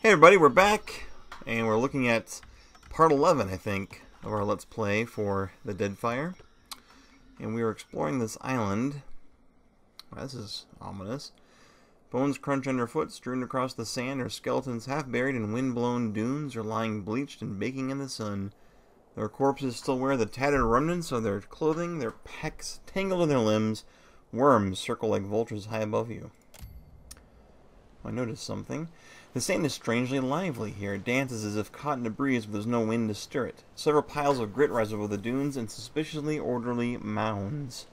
Hey everybody, we're back, and we're looking at part 11, I think, of our Let's Play for the Deadfire. And we are exploring this island. Wow, this is ominous. Bones crunch underfoot, strewn across the sand, are skeletons half buried in wind-blown dunes or lying bleached and baking in the sun. Their corpses still wear the tattered remnants of their clothing, their pecs tangled in their limbs. Worms circle like vultures high above you. I noticed something. The sand is strangely lively here. It dances as if caught in a breeze, but there's no wind to stir it. Several piles of grit rise above the dunes and suspiciously orderly mounds.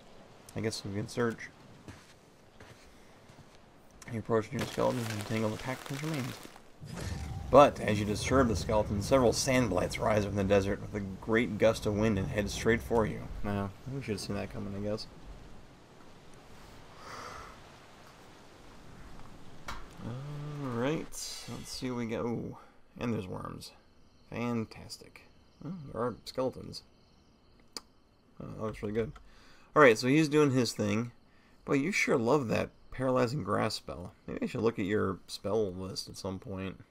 I guess we can search. You approach near skeletons and tangle the pack's remains. But as you disturb the skeleton, several sand blights rise from the desert with a great gust of wind and head straight for you. Now, we should have seen that coming, I guess. Alright, let's see what we get. Ooh, and there's worms. Fantastic. Oh, there are skeletons. Oh, that looks really good. Alright, so he's doing his thing. Boy, you sure love that paralyzing grass spell. Maybe I should look at your spell list at some point.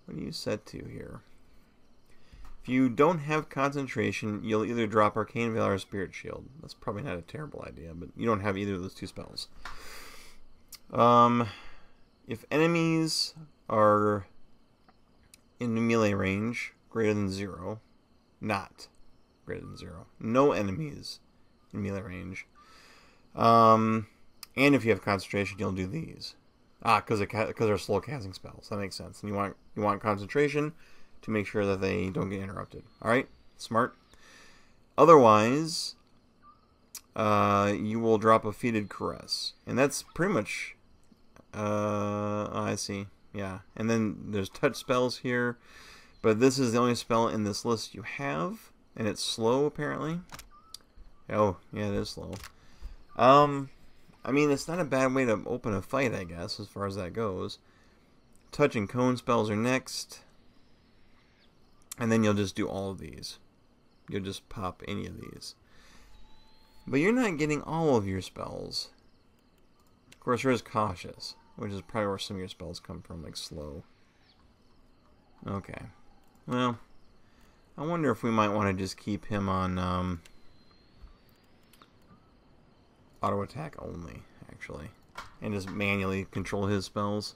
What are you set to here? If you don't have concentration, you'll either drop Arcane Veil or Spirit Shield. That's probably not a terrible idea, but you don't have either of those two spells. If enemies are in melee range greater than 0, not greater than 0, no enemies in melee range, and if you have concentration, you'll do these. Because they're slow casting spells. That makes sense. And you want concentration to make sure that they don't get interrupted. All right, smart. Otherwise, you will drop a Fetid Caress, and that's pretty much. I see. Yeah, and then there's touch spells here, but this is the only spell in this list you have, and it's slow apparently. Oh, yeah, it is slow. I mean, it's not a bad way to open a fight, I guess, as far as that goes. Touch and cone spells are next, and then you'll just do all of these. You'll just pop any of these. But you're not getting all of your spells. Of course, there is Cautious, which is probably where some of your spells come from, like Slow. Okay. Well, I wonder if we might want to just keep him on auto attack only, actually. And just manually control his spells.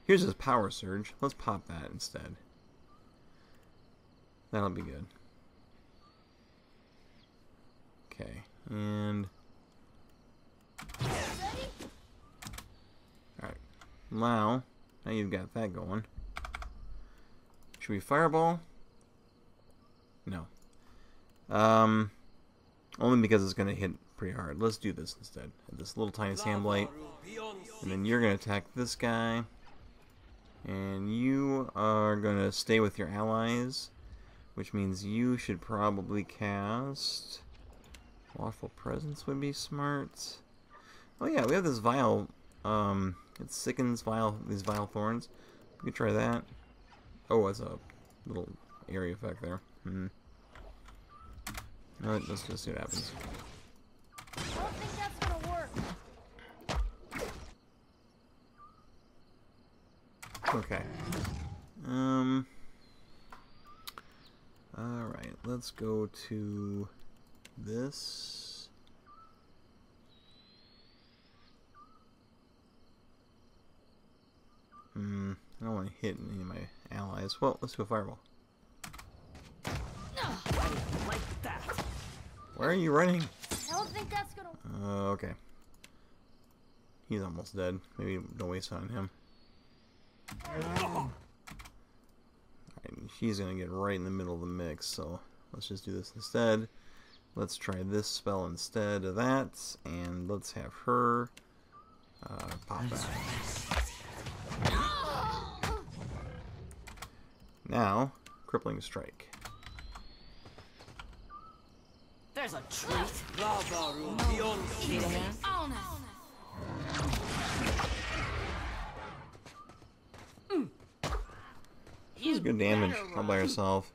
Here's his Power Surge. Let's pop that instead. That'll be good. Okay, and... Alright. Now you've got that going. Should we Fireball? No. Only because it's going to hit pretty hard. Let's do this instead. This little tiny Sand Blight. And then you're going to attack this guy. And you are going to stay with your allies. Which means you should probably cast... Lawful Presence would be smart. Oh yeah, we have this Vile... it sickens these Vile Thorns. We could try that. Oh, that's a little area effect there. Alright, let's just see what happens. I don't think that's gonna work. Okay. Alright, let's go to this. I don't want to hit any of my allies. Well, let's go Fireball. Like that. Where are you running? I don't think that's gonna work. Okay. He's almost dead. Maybe don't waste on him. Alright, she's gonna get right in the middle of the mix, so let's just do this instead. Let's try this spell instead of that, and let's have her pop that. Now, Crippling Strike. There's a treat. Need a hand? She's good damage all by herself.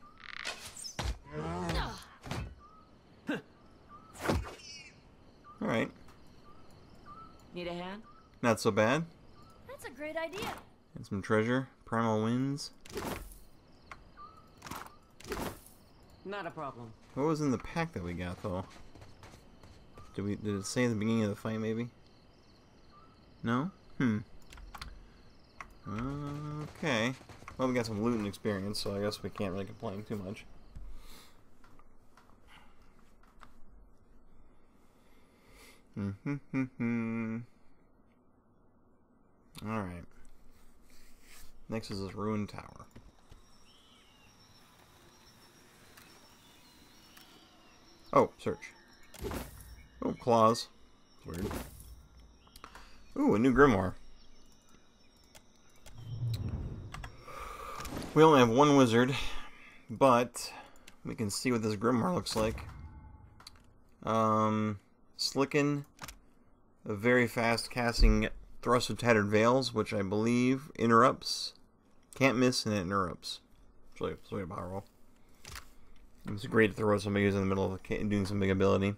Alright. Need a hand? Not so bad. That's a great idea. And some treasure. Primal Winds. Not a problem. What was in the pack that we got though? Did it say at the beginning of the fight maybe? No? Okay. Well, we got some loot and experience, so I guess we can't really complain too much. Alright. Next is this ruined tower. Oh, search. Oh, claws. That's weird. Ooh, a new grimoire. We only have one wizard, but we can see what this grimoire looks like. Slicken, a very fast casting Thrust of Tattered Veils, which I believe interrupts. Can't miss and it interrupts. It's really powerful. It's great to throw somebody who's in the middle of doing some big ability.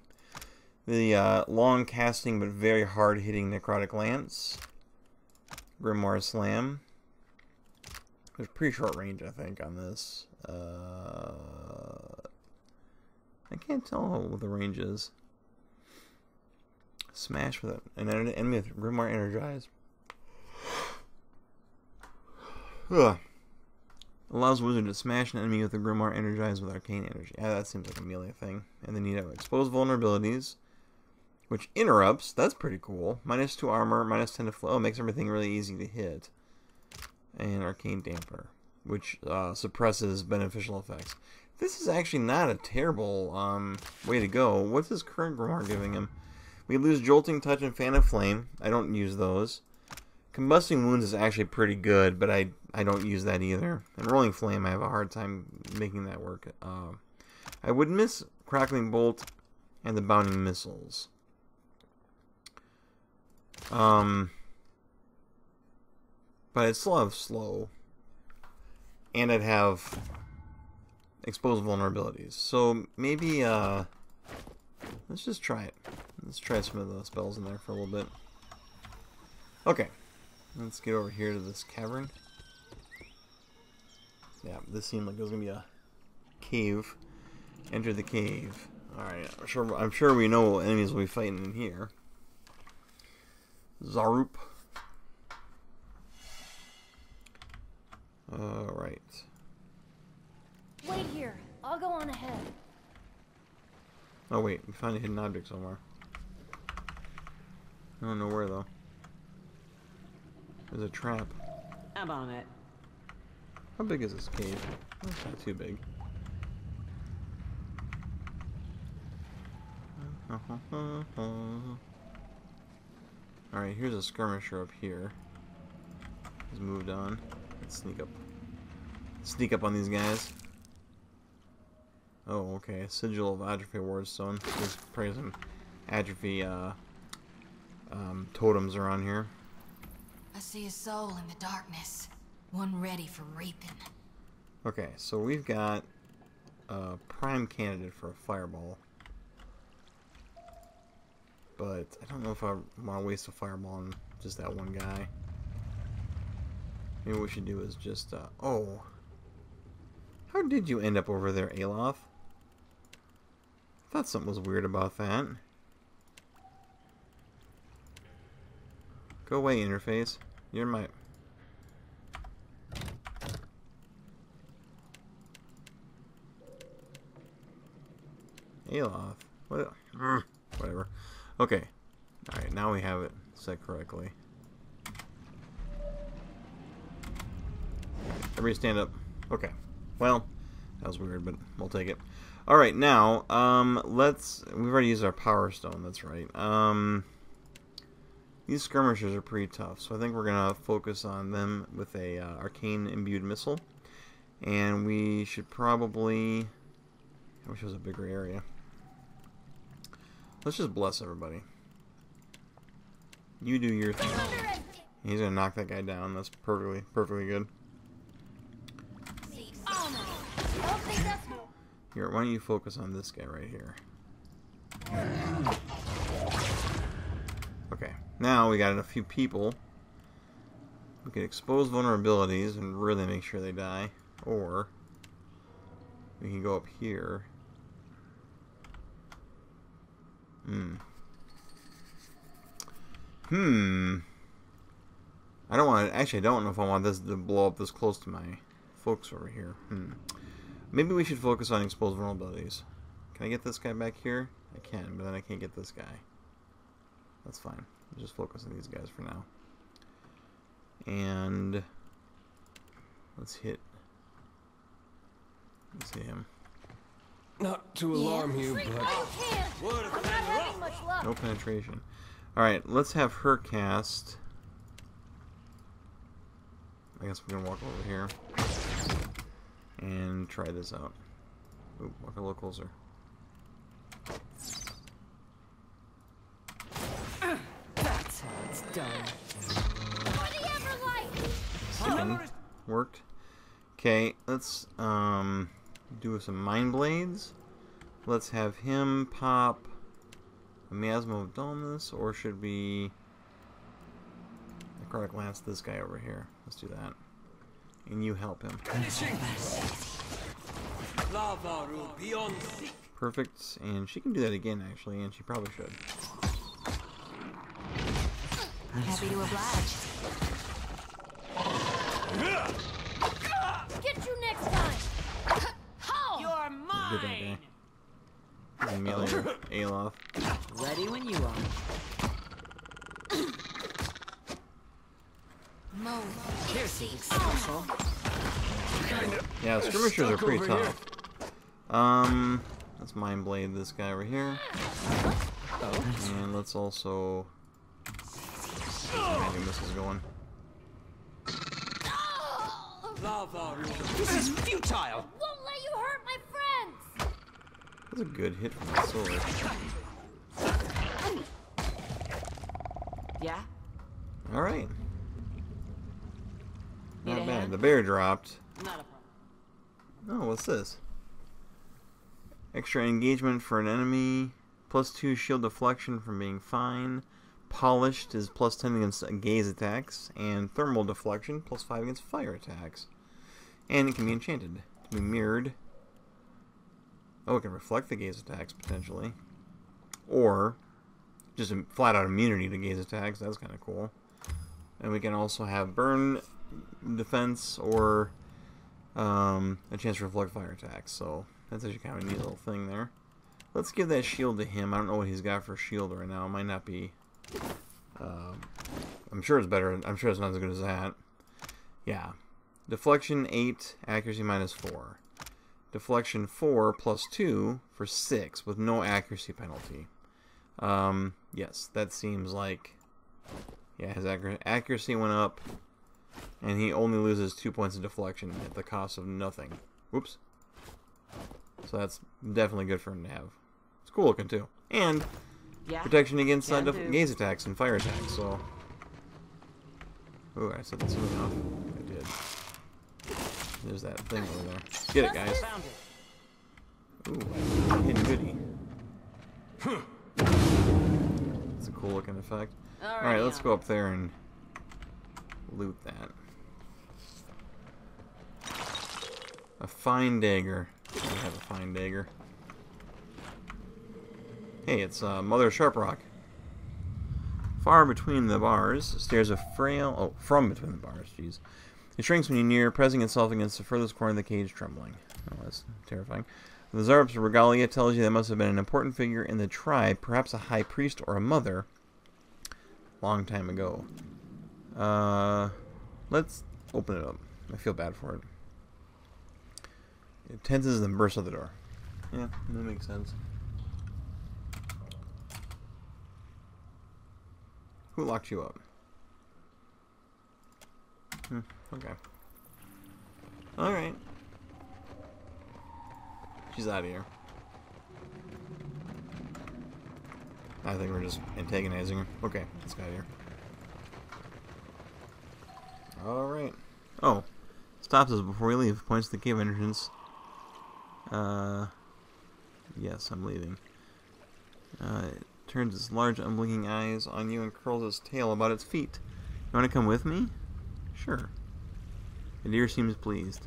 The long casting but very hard hitting Necrotic Lance. Grimoire Slam. There's pretty short range, I think, on this. I can't tell what the range is. Smash with an enemy with Grimoire Energized. Ugh. Allows Wizard to smash an enemy with a Grimoire Energized with Arcane Energy. Yeah, that seems like a melee thing. And then you have Expose Vulnerabilities, which interrupts. That's pretty cool. -2 armor, -10 to flow. Makes everything really easy to hit. And Arcane Damper, which suppresses beneficial effects. This is actually not a terrible way to go. What's his current Grimoire giving him? We lose Jolting Touch and Fan of Flame. I don't use those. Combusting Wounds is actually pretty good, but I don't use that either. And Rolling Flame, I have a hard time making that work. I would miss Crackling Bolt and the Bounding Missiles. But I'd still have Slow. And I'd have Exposed Vulnerabilities. So maybe, let's just try it. Let's try some of the spells in there for a little bit. Okay. Let's get over here to this cavern. Yeah, this seemed like it was going to be a cave. Enter the cave. Alright, I'm sure we know what enemies will be fighting in here. Zarup. Alright. Wait here. I'll go on ahead. Oh wait, we found a hidden object somewhere. I don't know where though. There's a trap. I'm on it. How big is this cave? Oh, it's not too big. Alright, here's a skirmisher up here. He's moved on. Let's sneak up. Sneak up on these guys. Oh, okay. Sigil of Atrophy Wardstone. There's probably some atrophy totems around here. I see a soul in the darkness. One ready for reaping. Okay, so we've got a prime candidate for a fireball. But I don't know if I want to waste a fireball on just that one guy. Maybe what we should do is just, oh. How did you end up over there, Aloth? I thought something was weird about that. Go away, interface. You're my... Aloth. What? Whatever. Okay. Alright, now we have it set correctly. Everybody stand up. Okay. Well, that was weird, but we'll take it. Alright, now, we've already used our Power Stone, that's right. These skirmishers are pretty tough, so I think we're going to focus on them with a Arcane Imbued Missile. And we should probably... I wish it was a bigger area. Let's just bless everybody. You do your thing. He's going to knock that guy down. That's perfectly good. Here, why don't you focus on this guy right here? Okay, now we got a few people We could expose vulnerabilities and really make sure they die. Or we can go up here. I don't want to, actually I don't know if I want this to blow up this close to my folks over here. Maybe we should focus on exposed vulnerabilities. Can I get this guy back here? I can, but then I can't get this guy. That's fine. We'll just focus on these guys for now. And let's hit him. Not to alarm you, Freak, but no, you can't. I'm not having much luck. No penetration. Alright, let's have her cast. I guess we're gonna walk over here and try this out. Ooh, walk a little closer. That's how it's done. For the Everlight. Worked. Okay, let's do some Mind Blades. Let's have him pop a Miasma of Dullness, or should we Necrotic Lance this guy over here? Let's do that. And you help him. lava will be on sea. Perfect, and she can do that again actually, and she probably should. Happy to oblige. Get you next time. You're Good that mine! guy. Amelia Aloth. Ready when you are. Move. Here's something special. Yeah, skirmishers are pretty over tough. Let's Mind Blade this guy over here. And let's also maybe this is going. Lava will. This is futile. Won't let you hurt my friends. That's a good hit from the sword. Yeah? Alright. Need a Not bad. hand? The bear dropped. Not a problem. Oh, what's this? Extra engagement for an enemy. +2 shield deflection from being fine. Polished is +10 against gaze attacks. And thermal deflection, +5 against fire attacks. And it can be enchanted. It can be mirrored. Oh, it can reflect the gaze attacks, potentially. Or just a flat-out immunity to gaze attacks. That's kind of cool. And we can also have burn defense or a chance to reflect fire attacks. So that's actually kind of a neat little thing there. Let's give that shield to him. I don't know what he's got for shield right now. It might not be... I'm sure it's better. I'm sure it's not as good as that. Yeah. Deflection 8, accuracy -4. Deflection 4 +2 for 6 with no accuracy penalty. Yes, that seems like... Yeah, his accuracy went up, and he only loses 2 points of deflection at the cost of nothing. Whoops. So that's definitely good for him to have. It's cool looking too. And Yeah? protection against Can do. gaze attacks and fire attacks, so... Ooh, I set this one off. I did. There's that thing over there. Get it, guys. Found it. Ooh, hidden goodie. It's a cool looking effect. Alright, let's go up there and loot that. A fine dagger. I have a fine dagger. Hey, it's Mother Sharprock. Far between the bars stares a frail... Oh, from between the bars, jeez. It shrinks when you near, pressing itself against the furthest corner of the cage, trembling. Oh, that's terrifying. The Zarp's regalia tells you that must have been an important figure in the tribe, perhaps a high priest or a mother, long time ago. Let's open it up. I feel bad for it. It tenses and bursts out the door. Yeah, that makes sense. Who locked you up? Okay. Alright. She's out of here. I think we're just antagonizing her. Okay, let's get out of here. Alright. Oh. Stops us before we leave. Points to the cave entrance. Yes, I'm leaving. It turns its large unblinking eyes on you and curls its tail about its feet. You want to come with me? Sure. The deer seems pleased.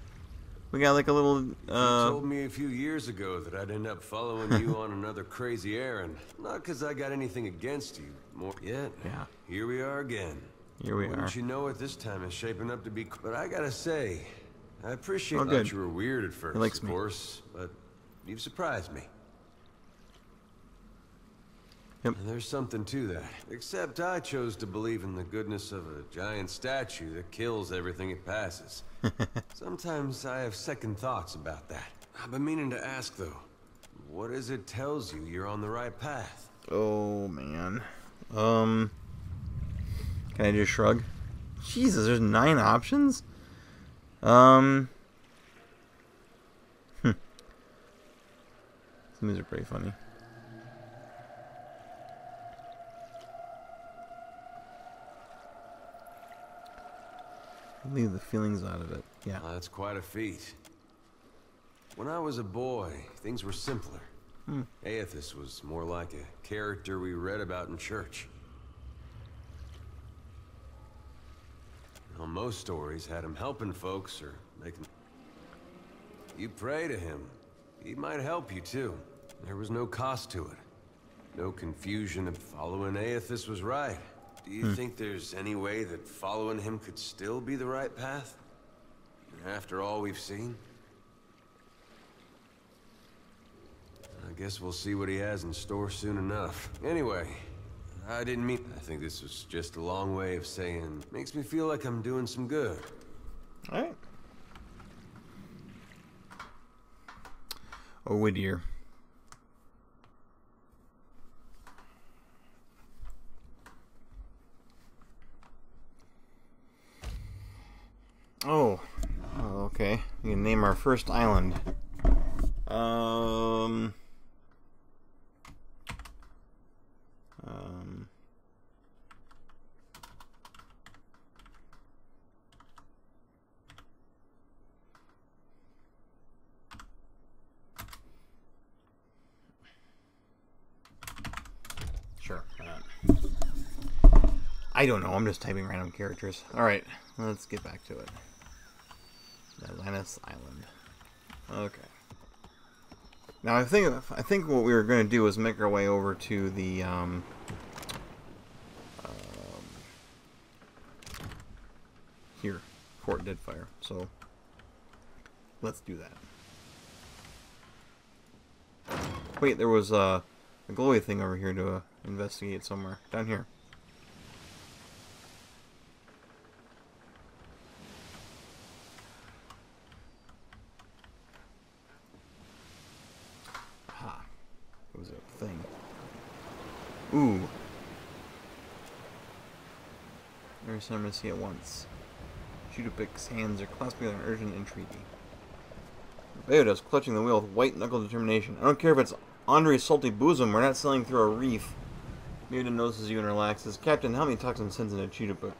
We got like a little, You told me a few years ago that I'd end up following you on another crazy errand. Not because I got anything against you. More yet. Yeah. Here we are again. Here we are. Wouldn't you know it, this time is shaping up to be... But I gotta say, I appreciate Oh, good. that you were weird at first, likes of me. course, but you've surprised me. Yep. And there's something to that. Except I chose to believe in the goodness of a giant statue that kills everything it passes. Sometimes I have second thoughts about that. I've been meaning to ask, though. What is it tells you you're on the right path? Oh, man. Can I just shrug? Jesus, there's 9 options? Some of these are pretty funny. Leave the feelings out of it. Yeah. That's quite a feat. When I was a boy, things were simpler. Aethys was more like a character we read about in church. Now, most stories had him helping folks or making... You pray to him. He might help you too. There was no cost to it. No confusion of following Aethys was right. Do you think there's any way that following him could still be the right path? After all we've seen? I guess we'll see what he has in store soon enough. Anyway, I didn't mean... I think this was just a long way of saying... Makes me feel like I'm doing some good. Alright. Oh, dear. Oh, okay. We can name our first island. Sure. I don't know. I'm just typing random characters. All right, let's get back to it. Atlantis Island. Okay. Now I think what we were going to do is make our way over to the here, Fort Deadfire. So let's do that. Wait, there was a glowy thing over here to investigate somewhere down here. Was a thing. Ooh. Every time I see it once. Chutapic's hands are clasped together in urgent entreaty. Beoda's clutching the wheel with white-knuckled determination. I don't care if it's Andre's salty bosom, we're not sailing through a reef. Beoda notices you and relaxes. Captain, how many talks some sense into Chutapic?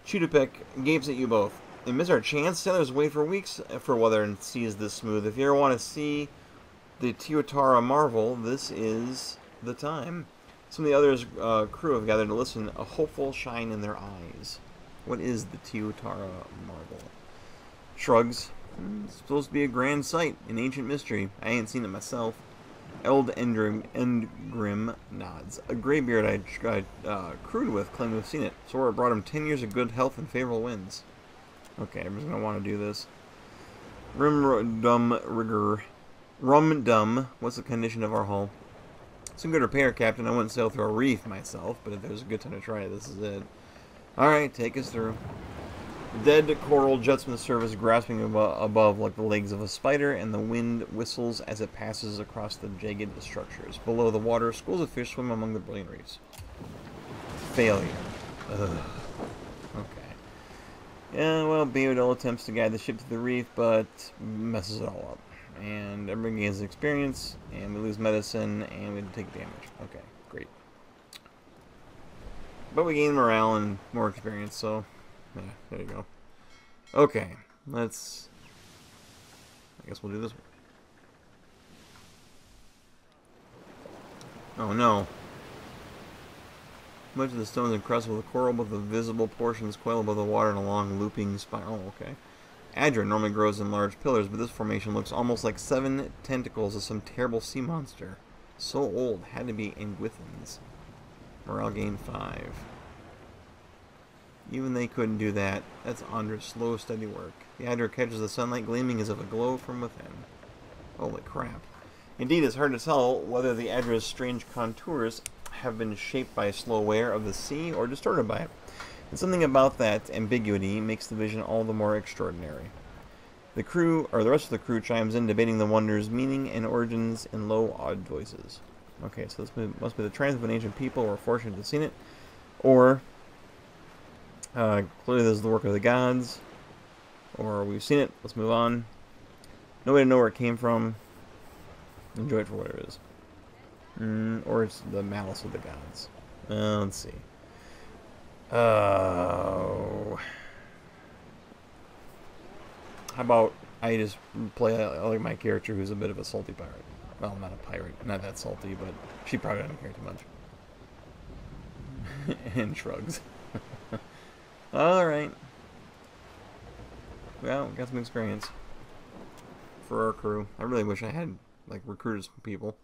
Chutapic gapes at you both. They miss our chance? Sailors wait for weeks for weather and seas this smooth. If you ever want to see the Tuatara marvel, this is the time. Some of the others' crew have gathered to listen, a hopeful shine in their eyes. What is the Tuatara marvel? Shrugs. It's supposed to be a grand sight, an ancient mystery. I ain't seen it myself. Eld Endgrim nods. A graybeard I crewed with claimed to have seen it. Sora brought him 10 years of good health and favorable winds. Okay, everyone's going to want to do this. Rum-dum, what's the condition of our hull? Some good repair, Captain. I wouldn't sail through a reef myself, but if there's a good time to try it, this is it. Alright, take us through. Dead coral juts from the surface, grasping above like the legs of a spider, and the wind whistles as it passes across the jagged structures. Below the water, schools of fish swim among the brilliant reefs. Failure. Ugh. Okay. Yeah, well, Beodel attempts to guide the ship to the reef, but messes it all up. And everybody gains experience, and we lose medicine, and we take damage. Okay, great. But we gain morale and more experience, so yeah, there you go. Okay, let's... I guess we'll do this one. Oh no. Much of the stone is encrusted with coral, but the visible portions coil above the water in a long looping spiral. Oh, okay. Adra normally grows in large pillars, but this formation looks almost like 7 tentacles of some terrible sea monster. So old, had to be Anguithans. Morale gain 5. Even they couldn't do that. That's under slow, steady work. The Adra catches the sunlight gleaming as if a glow from within. Holy crap. Indeed, it's hard to tell whether the Adra's strange contours have been shaped by slow wear of the sea or distorted by it. And something about that ambiguity makes the vision all the more extraordinary. The crew, or the rest of the crew, chimes in, debating the wonder's meaning and origins in low, odd voices. Okay, so this must be the triumph of an ancient people. We're fortunate to have seen it. Or, clearly this is the work of the gods. Or we've seen it. Let's move on. No way to know where it came from. Enjoy it for whatever it is. Or it's the malice of the gods. Let's see. How about I just play like my character who's a bit of a salty pirate? Well, not a pirate. Not that salty, but she probably doesn't care too much. And shrugs. Alright. Well, got some experience for our crew. I really wish I had, like, recruited some people.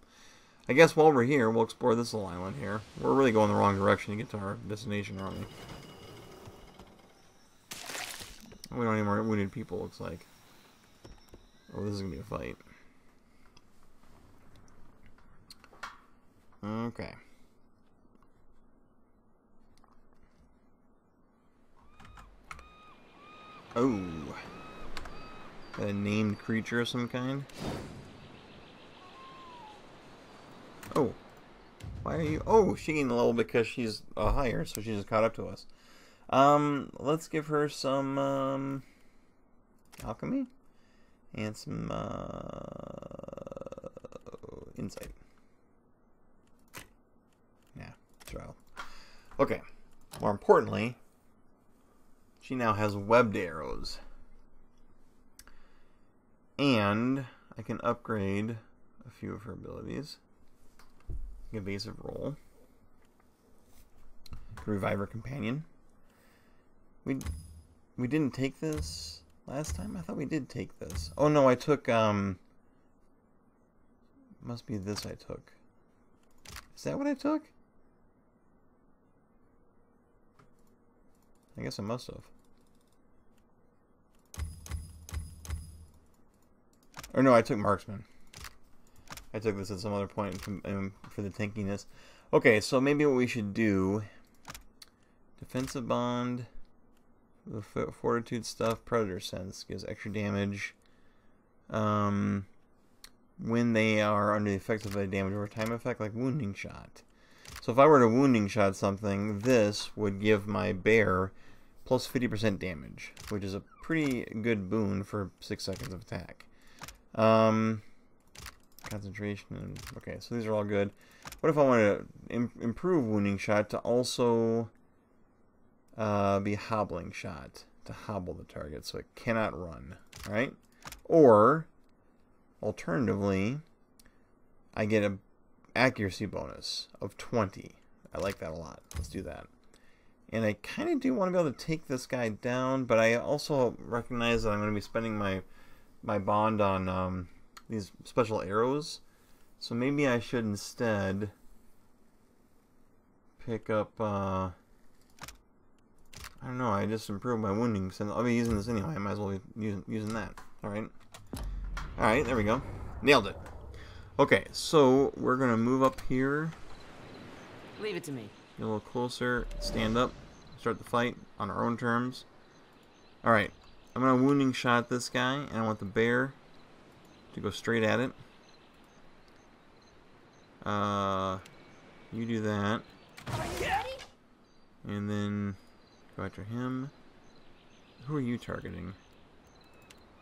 I guess while we're here, we'll explore this little island here. We're really going the wrong direction to get to our destination, aren't we? We don't have any more wounded people, looks like. Oh, this is going to be a fight. Okay. Oh. A named creature of some kind? Oh. Why are you... Oh, she gained a level because she's higher, so she just caught up to us. Let's give her some, alchemy. And some, insight. Yeah, trial. Okay. More importantly, she now has webbed arrows. And I can upgrade a few of her abilities. Evasive roll. Revive her companion. We didn't take this last time? I thought we did take this. Oh no, I took, must be this I took. Is that what I took? I guess I must have. Or no, I took Marksman. I took this at some other point for the tankiness. Okay, so maybe what we should do... Defensive bond... The fortitude stuff, predator sense gives extra damage when they are under the effects of a damage over time effect, like wounding shot. So if I were to wounding shot something, this would give my bear plus 50% damage, which is a pretty good boon for 6 seconds of attack. Concentration. And, okay, so these are all good. What if I wanted to improve wounding shot to also be hobbling shot, to hobble the target so it cannot run, right? Or alternatively, I get an accuracy bonus of 20. I like that a lot. Let's do that. And I kind of do want to be able to take this guy down, but I also recognize that I'm going to be spending my bond on these special arrows. So maybe I should instead pick up I don't know, I just improved my wounding, so I'll be using this anyway. I might as well be using that. Alright. Alright, there we go. Nailed it. Okay, so we're going to move up here. Leave it to me. Get a little closer, stand up, start the fight on our own terms. Alright, I'm going to wounding shot this guy, and I want the bear to go straight at it. You do that. And then go after him. Who are you targeting?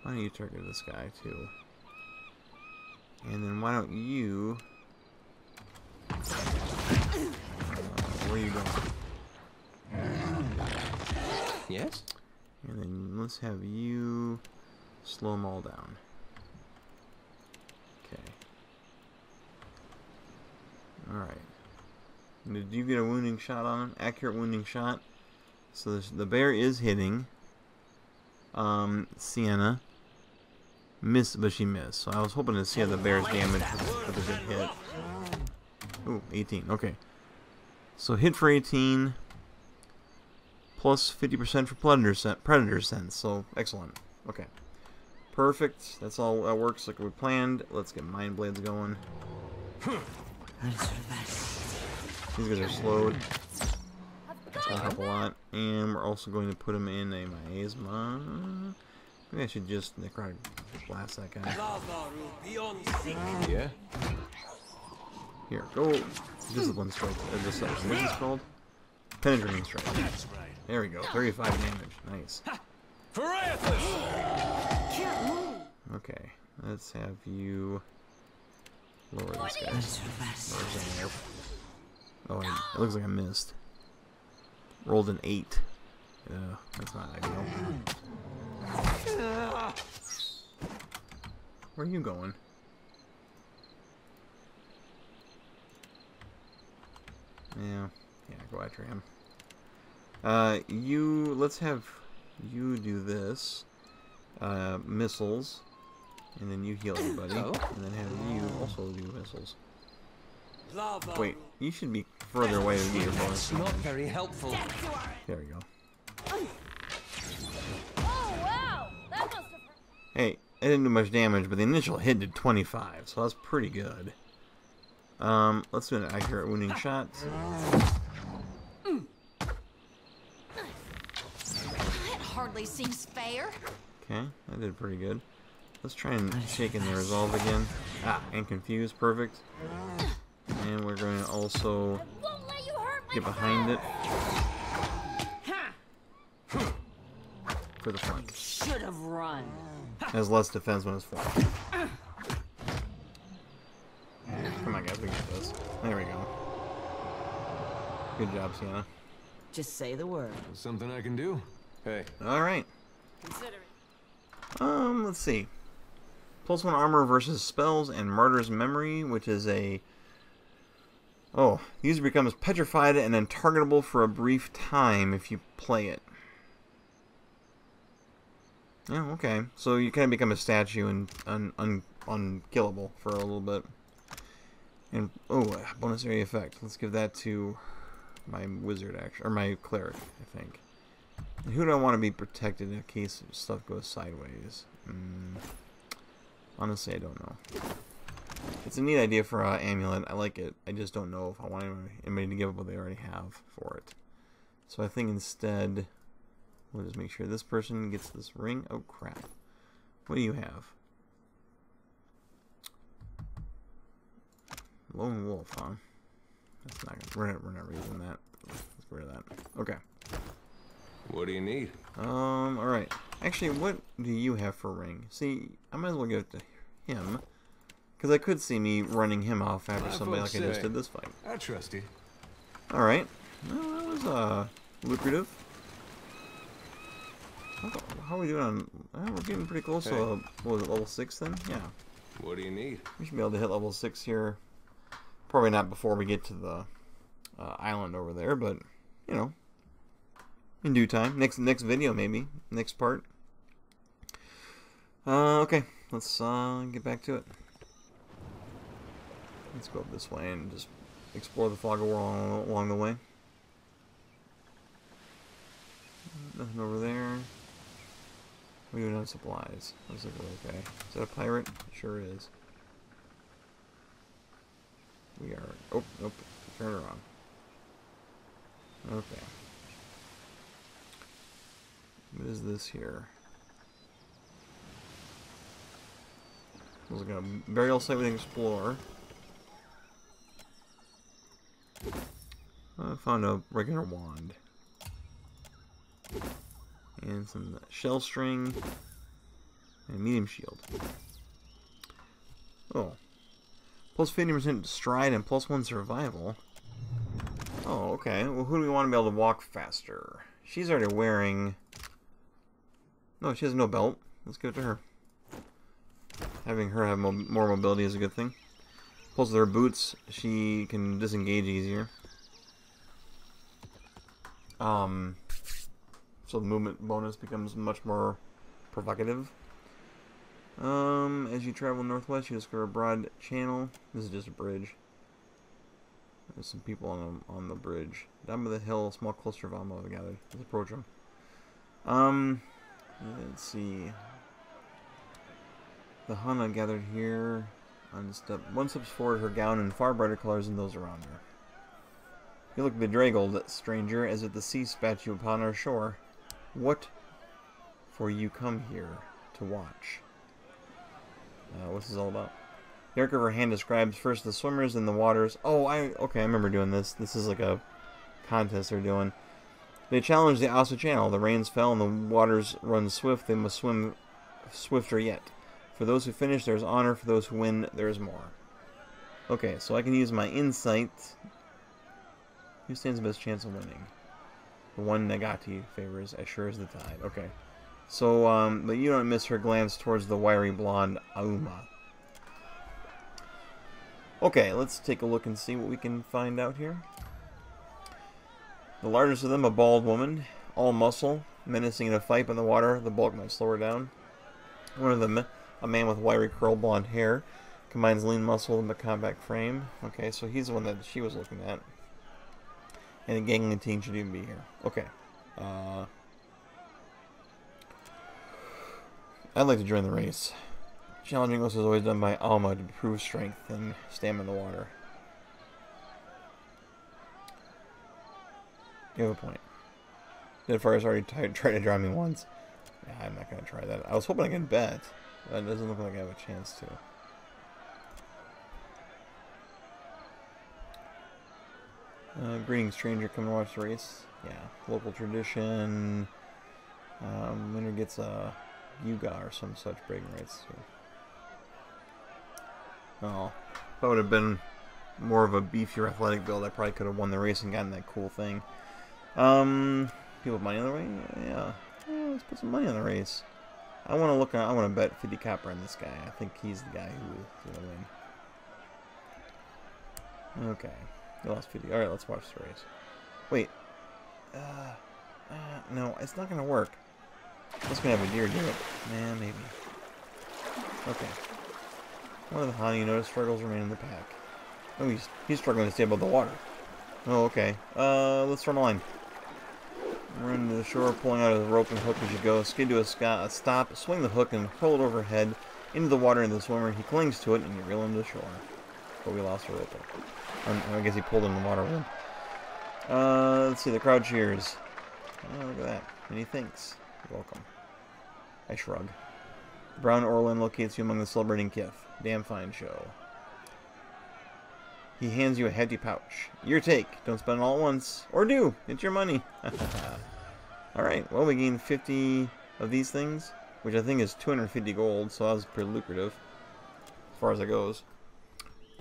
Why don't you target this guy too? And then why don't you... where are you going? Yes? And then let's have you slow them all down. Okay. Alright. Did you get a wounding shot on him? Accurate wounding shot. So the bear is hitting. Sienna missed, but she missed. So I was hoping to see how the bear's damage with a good hit. Ooh, 18. Okay. So hit for 18. Plus 50% for predator sense. So excellent. Okay. Perfect. That's all that works like we planned. Let's get mind blades going. These guys are slowed. That's gonna help a lot. And we're also going to put him in a miasma. Maybe I should just necrotic blast that guy. Yeah? Here, go. Discipline strike. What's this called? Penetrating strike. There we go. 35 damage. Nice. Okay. Let's have you lower this guy. Oh, it looks like I missed. Rolled an 8. Yeah, that's not ideal. Where are you going? Yeah, go after him. Let's have you do this. Missiles. And then you heal everybody. And then have you also do missiles. Wait, you should be further away to get your bonus. Not very helpful. There we go. Oh, wow! That must have hurt. Hey, it didn't do much damage, but the initial hit did 25, so that's pretty good. Let's do an accurate wounding shot. That hardly seems fair. Okay, that did pretty good. Let's try and shake in the resolve again. And confuse, perfect. And we're going to also Won't let you hurt my get behind it for the flank. Should have run. Has less defense when it's flanked. Come on, guys, we got this. There we go. Good job, Sienna. Just say the word. Something I can do? Hey. All right. Consider it. Let's see. +1 armor versus spells and Martyr's Memory, which is a... Oh, the user becomes petrified and untargetable for a brief time if you play it. Oh, okay. So you kind of become a statue and unkillable for a little bit. And, oh, bonus area effect. Let's give that to my wizard, actually. Or my cleric, I think. And who do I want to be protected in case stuff goes sideways? Honestly, I don't know. It's a neat idea for an amulet. I like it. I just don't know if I want anybody to give up what they already have for it. So I think instead, we'll just make sure this person gets this ring. Oh, crap. What do you have? Lone Wolf, huh? That's not gonna, we're not using that. Let's get rid of that. Okay. What do you need? Alright. Actually, what do you have for ring? See, I might as well give it to him. Because I could see me running him off after somebody like I just did this fight. I trust you. Alright. Well, that was, lucrative. How are we doing on... we're getting pretty close to, what was it, level 6 then? Yeah. What do you need? We should be able to hit level 6 here. Probably not before we get to the island over there, but, you know. In due time. Next video, maybe. Next part. Okay. Let's get back to it. Let's go up this way and just explore the fog of war along the way. Nothing over there. We do have supplies. Looks like we're okay. Is that a pirate? It sure is. We are... Oh, nope. Turn her on. Okay. What is this here? Looks like a burial site we can explore. I found a regular wand. And some shell string. And a medium shield. Oh. Plus 50% stride and +1 survival. Oh, okay. Well, who do we want to be able to walk faster? She's already wearing... No, she has no belt. Let's give it to her. Having her have more mobility is a good thing. Plus, with her boots, she can disengage easier. So the movement bonus becomes much more provocative. As you travel northwest, you discover a broad channel. This is just a bridge. There's some people on the bridge. Down by the hill, a small cluster of ammo have gathered. Let's approach them. Let's see. The Hana gathered here. One steps forward, her gown in far brighter colors than those around her. You look bedraggled, stranger, as if the sea spat you upon our shore. What for you come here to watch? What's this all about? The arc of her hand describes first the swimmers in the waters. Oh, okay, I remember doing this. This is like a contest they're doing. They challenge the Asa Channel. The rains fell and the waters run swift. They must swim swifter yet. For those who finish, there is honor. For those who win, there is more. Okay, so I can use my insight. Who stands the best chance of winning? The one Nagati favors as sure as the tide. Okay. So, but you don't miss her glance towards the wiry blonde Auma. Okay, let's take a look and see what we can find out here. The largest of them, a bald woman, all muscle, menacing in a fight in the water. The bulk might slow her down. One of them, a man with wiry curl blonde hair, combines lean muscle with a compact frame. Okay, so he's the one that she was looking at. And the gangling teen should even be here. Okay. I'd like to join the race. Challenging us is always done by Alma to prove strength and stamina in the water. You have a point. Deadfire's already tried to drive me once. Yeah, I'm not going to try that. I was hoping I could bet. But it doesn't look like I have a chance to. Greetings, stranger. Come and watch the race. Yeah, local tradition. Winner gets a Yuga or some such bragging rights. Oh, if I would have been more of a beefier athletic build, I probably could have won the race and gotten that cool thing. People with money on the way? Yeah. Let's put some money on the race. I want to bet 50 copper on this guy. I think he's the guy who's going to win. Okay. He lost 50. Alright, let's watch the race. Wait. No, it's not going to work. Let's gonna have a deer do it. Nah, maybe. Okay. One of the Hana you notice struggles remain in the pack. Oh, he's struggling to stay above the water. Oh, okay. Let's form a line. Run to the shore, pulling out a rope and hook as you go. Skid to a stop, swing the hook and pull it overhead into the water into the swimmer. He clings to it and you reel him to the shore. But we lost the rope. I guess he pulled in the water with him. Let's see, the crowd cheers. Oh, look at that. And he thinks. You're welcome. I shrug. Brown Orlin locates you among the celebrating kith. Damn fine show. He hands you a hefty pouch. Your take. Don't spend it all at once. Or do. It's your money. Alright, well we gained 50 of these things, which I think is 250 gold, so that was pretty lucrative as far as it goes.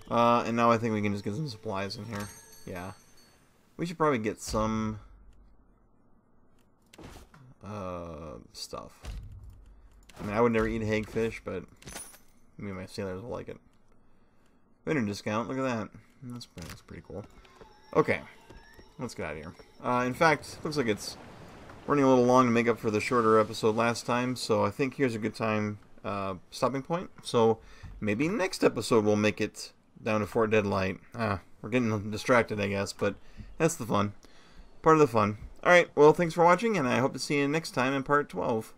And now I think we can just get some supplies in here. Yeah. We should probably get some stuff. I mean, I would never eat hagfish, but maybe my sailors will like it. Vendor discount, look at that. That's pretty cool. Okay, let's get out of here. In fact, looks like it's running a little long to make up for the shorter episode last time, so I think here's a good time stopping point. So maybe next episode we'll make it down to Fort Deadlight. We're getting distracted, I guess, but that's the fun. Part of the fun. Alright, well, thanks for watching, and I hope to see you next time in part 12.